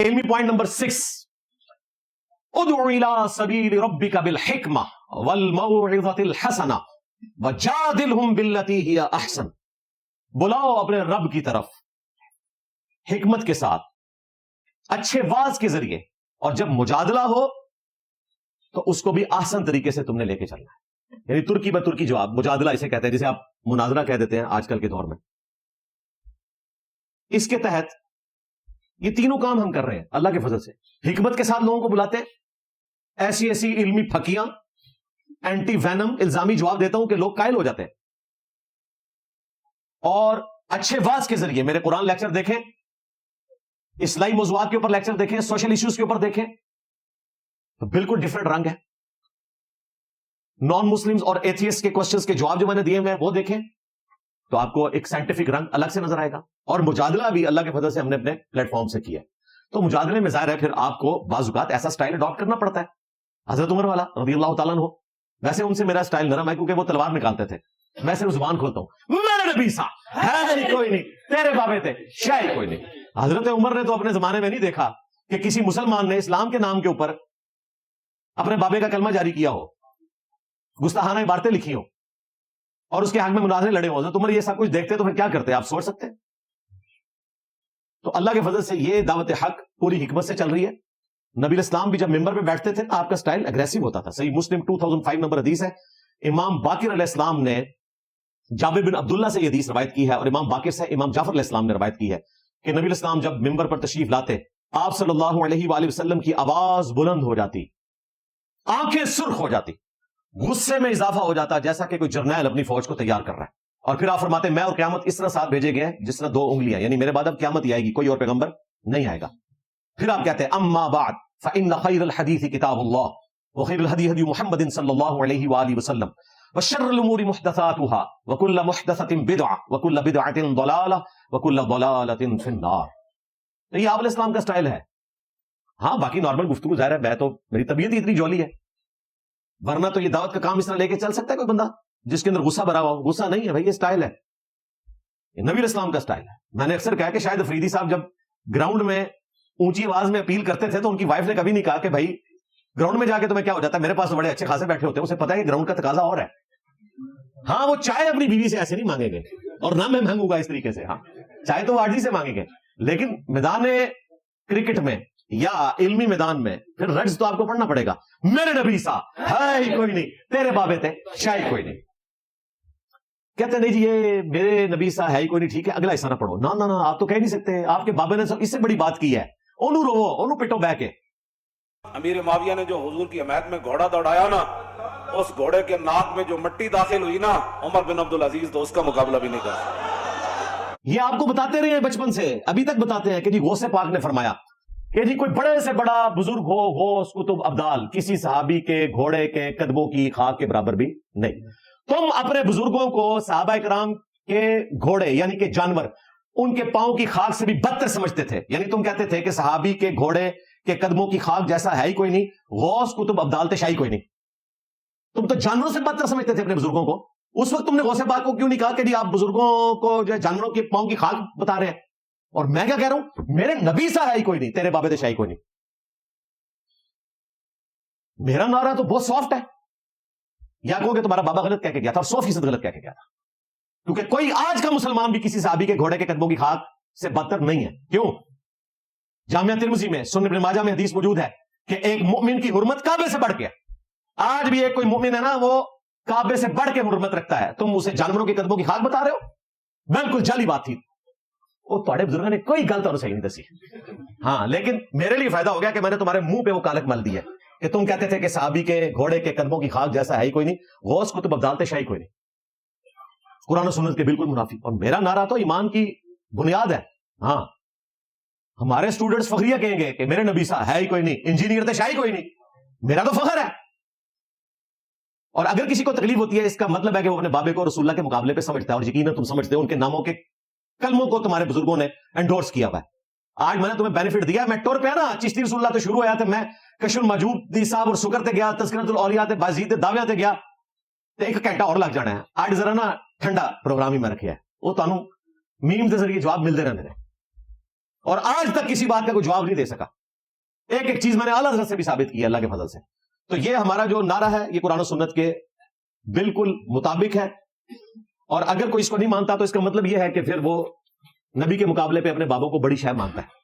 علمی point number 6، ادعو الى سبیل ربک بالحکمہ والموعظۃ الحسنہ وجادلہم باللتی ہی احسن، بلاؤ اپنے رب کی طرف حکمت کے ساتھ، اچھے واز کے ذریعے، اور جب مجادلہ ہو تو اس کو بھی احسن طریقے سے تم نے لے کے چلنا ہے، یعنی ترکی بہ ترکی جواب، مجادلہ اسے کہتے ہیں جسے آپ مناظرہ کہہ دیتے ہیں آج کل کے دور میں۔ اس کے تحت یہ تینوں کام ہم کر رہے ہیں اللہ کے فضل سے، حکمت کے ساتھ لوگوں کو بلاتے ہیں، ایسی ایسی علمی پھکیاں، اینٹی وینم الزامی جواب دیتا ہوں کہ لوگ قائل ہو جاتے ہیں، اور اچھے واز کے ذریعے میرے قرآن لیکچر دیکھیں، اصلاحی موضوعات کے اوپر لیکچر دیکھیں، سوشل ایشوز کے اوپر دیکھیں، تو بالکل ڈفرنٹ رنگ ہے۔ نان مسلمز اور ایتھیسٹ کے کوسچنز کے جواب جو میں نے دیے ہیں وہ دیکھیں تو آپ کو ایک سائنٹیفک رنگ الگ سے نظر آئے گا، اور مجادلہ بھی اللہ کے فضل سے ہم نے اپنے پلیٹ فارم سے کیا ہے۔ تو مجادلے میں ظاہر ہے پھر آپ کو بعض اوقات ایسا سٹائل اڈاپٹ کرنا پڑتا ہے۔ حضرت عمر والا رضی اللہ تعالیٰ عنہ، ویسے ان سے میرا سٹائل نرم ہے کیونکہ وہ تلوار نکالتے تھے، میں صرف زبان کھولتا ہوں، میرے نبی سا ہے ہی کوئی نہیں، تیرے بابے تھے شاید کوئی نہیں۔ حضرت عمر نے تو اپنے زمانے میں نہیں دیکھا کہ کسی مسلمان نے اسلام کے نام کے اوپر اپنے بابے کا کلمہ جاری کیا ہو، گستاخانہ عبارتیں لکھی ہوں، اور اس کے حق میں مناظرے لڑے ہوں۔ حضرت عمر یہ سب کچھ دیکھتے تو پھر کیا کرتے آپ سوچ سکتے ہیں؟ تو اللہ کے فضل سے یہ دعوت حق پوری حکمت سے چل رہی ہے۔ نبی الاسلام بھی جب ممبر پہ بیٹھتے تھے آپ کا سٹائل اگریسو ہوتا تھا۔ صحیح مسلم 2005 نمبر حدیث ہے، امام باقر علیہ السلام نے جابر بن عبداللہ سے یہ حدیث روایت کی ہے، اور امام باقر سے امام جعفر علیہ السلام نے روایت کی ہے کہ نبی الاسلام جب ممبر پر تشریف لاتے آپ صلی اللہ علیہ وآلہ وسلم کی آواز بلند ہو جاتی، آنکھیں سرخ ہو جاتی، غصے میں اضافہ ہو جاتا جیسا کہ کوئی جرنیل اپنی فوج کو تیار کر رہا ہے، اور پھر آپ فرماتے میں اور قیامت اس طرح ساتھ بھیجے گئے جس طرح دو انگلیاں، یعنی میرے بعد اب قیامت ہی آئے گی، کوئی اور پیغمبر نہیں آئے گا۔ پھر آپ کہتے ہیں اما بعد فإن خیر الحدیث کتاب اللہ وخیر الہدی ہدی محمد صلی اللہ علیہ وآلہ وسلم وشر الامور محدثاتها وكل محدثۃ بدعہ وكل بدعۃ ضلالہ وكل ضلالۃ فی النار۔ تو یہ آپ علیہ السلام کا سٹائل ہے۔ ہاں باقی نارمل گفتگو ظاہر ہے، میں تو میری طبیعت ہی اتنی جولی ہے، ورنہ تو یہ دعوت کا کام اس طرح لے کے چل سکتا ہے کوئی بندہ جس کے اندر غصہ بھرا ہوا ہو؟ غصہ نہیں ہے بھائی، یہ سٹائل ہے، یہ نبی الاسلام کا سٹائل ہے۔ میں نے اکثر کہا کہ شاید افریدی صاحب جب گراؤنڈ میں اونچی آواز میں اپیل کرتے تھے تو ان کی وائف نے کبھی نہیں کہا کہ بھائی گراؤنڈ میں جا کے تمہیں کیا ہو جاتا ہے، میرے پاس تو بڑے اچھے خاصے بیٹھے ہوتے ہیں، اسے پتا ہے کہ گراؤنڈ کا تقاضا اور ہے۔ ہاں وہ چائے اپنی بیوی سے ایسے نہیں مانگیں گے، اور نہ میں مانگوں گا اس طریقے سے، ہاں چائے تو آرڈی سے مانگیں گے، لیکن میدان کرکٹ میں یا علمی میدان میں پھر رٹس تو آپ کو پڑھنا پڑے گا، میرے نبی سا ہے ہی کوئی نہیں، تیرے بابے تھے شاید کوئی نہیں۔ کہتے نہیں جی یہ میرے نبی سا ہے ہی کوئی نہیں، ٹھیک ہے اگلا حصہ نہ پڑھو، نہ آپ تو کہہ نہیں سکتے، آپ کے بابے نے اس سے بڑی بات کی ہے، انہوں رو انہوں پٹو بہ کے۔ امیر معاویہ نے جو حضور کی حمایت میں گھوڑا دوڑایا نا، اس گھوڑے کے ناک میں جو مٹی داخل ہوئی نا، عمر بن عبدالعزیز تو اس کا مقابلہ بھی نہیں کر سکتا۔ یہ آپ کو بتاتے رہے ہیں بچپن سے، ابھی تک بتاتے ہیں کہ جی غوث پاک نے فرمایا کہ جی کوئی بڑے سے بڑا بزرگ ہو غوث کتب ابدال کسی صحابی کے گھوڑے کے قدموں کی خاک کے برابر بھی نہیں۔ تم اپنے بزرگوں کو صحابہ کرام کے گھوڑے یعنی کہ جانور ان کے پاؤں کی خاک سے بھی بدتر سمجھتے تھے، یعنی تم کہتے تھے کہ صحابی کے گھوڑے کے قدموں کی خاک جیسا ہے ہی کوئی نہیں، غوث کتب ابدال تشائی کوئی نہیں، تم تو جانوروں سے بدتر سمجھتے تھے اپنے بزرگوں کو۔ اس وقت تم نے غوث پاک کو کیوں نہیں کہا کہ جی آپ بزرگوں کو جو جانوروں کے پاؤں کی خاک بتا رہے ہیں؟ اور میں کیا کہہ رہا ہوں، میرے نبی سا ہے ہی کوئی نہیں، تیرے بابے تشائی کوئی نہیں۔ میرا نعرہ تو بہت سافٹ ہے، یا کہو کہ تمہارا بابا غلط کہہ کے گیا تھا، اور 100% غلط کہہ کے گیا تھا، کیونکہ کوئی آج کا مسلمان بھی کسی صحابی کے گھوڑے کے قدموں کی خاک سے بدتر نہیں ہے۔ کیوں؟ جامعہ ترمذی میں سنن ابن ماجہ میں حدیث موجود ہے کہ ایک مومن کی حرمت کعبے سے بڑھ کے، آج بھی ایک کوئی مومن ہے نا وہ کعبے سے بڑھ کے حرمت رکھتا ہے، تم اسے جانوروں کے قدموں کی خاک بتا رہے ہو؟ بالکل جعلی بات تھی، وہ تھوڑے بزرگوں نے کوئی غلط اور صحیح نہیں دسی۔ ہاں لیکن میرے لیے فائدہ ہو گیا کہ میں نے تمہارے منہ پہ وہ کالک مل دی ہے کہ تم کہتے تھے کہ صحابی کے گھوڑے کے قدموں کی خاک جیسا ہے ہی کوئی نہیں، غوث کتب ابدال تشائی کوئی نہیں، قرآن و سنت کے بالکل منافی۔ اور میرا نعرہ تو ایمان کی بنیاد ہے۔ ہاں ہمارے اسٹوڈنٹس فخریہ کہیں گے کہ میرے نبی سا ہے ہی کوئی نہیں، انجینئر تشائی کوئی نہیں، میرا تو فخر ہے۔ اور اگر کسی کو تکلیف ہوتی ہے اس کا مطلب ہے کہ وہ اپنے بابے کو رسول اللہ کے مقابلے پہ سمجھتا ہے، اور یقیناً تم سمجھتے ہو، ان کے ناموں کے کلموں کو تمہارے بزرگوں نے انڈورس کیا ہوا ہے۔ آج میں نے تمہیں بینیفٹ دیا، میں ٹور پہ نا چشتی رسول اللہ تو شروع ہوا تھا، میں کشف الموجود دی صاحب اور سکر تے گیا، تذکرۃ الاولیاء تے بازید دعویاں تے گیا، تے ایک گھنٹہ اور لگ جانا ہے۔ آج ذرا نا ٹھنڈا پروگرام ہی میں رکھیا ہے، وہ تانوں میم دے ذریعے جواب ملتے رہنے ہیں۔ اور آج تک کسی بات کا کوئی جواب نہیں دے سکا. ایک ایک چیز میں نے اعلی حضرت سے بھی ثابت کی اللہ کے فضل سے. تو یہ ہمارا جو نعرہ ہے یہ قرآن و سنت کے بالکل مطابق ہے. اور اگر کوئی اس کو نہیں مانتا تو اس کا مطلب یہ ہے کہ پھر وہ نبی کے مقابلے پہ اپنے بابوں کو بڑی شے مانتا ہے.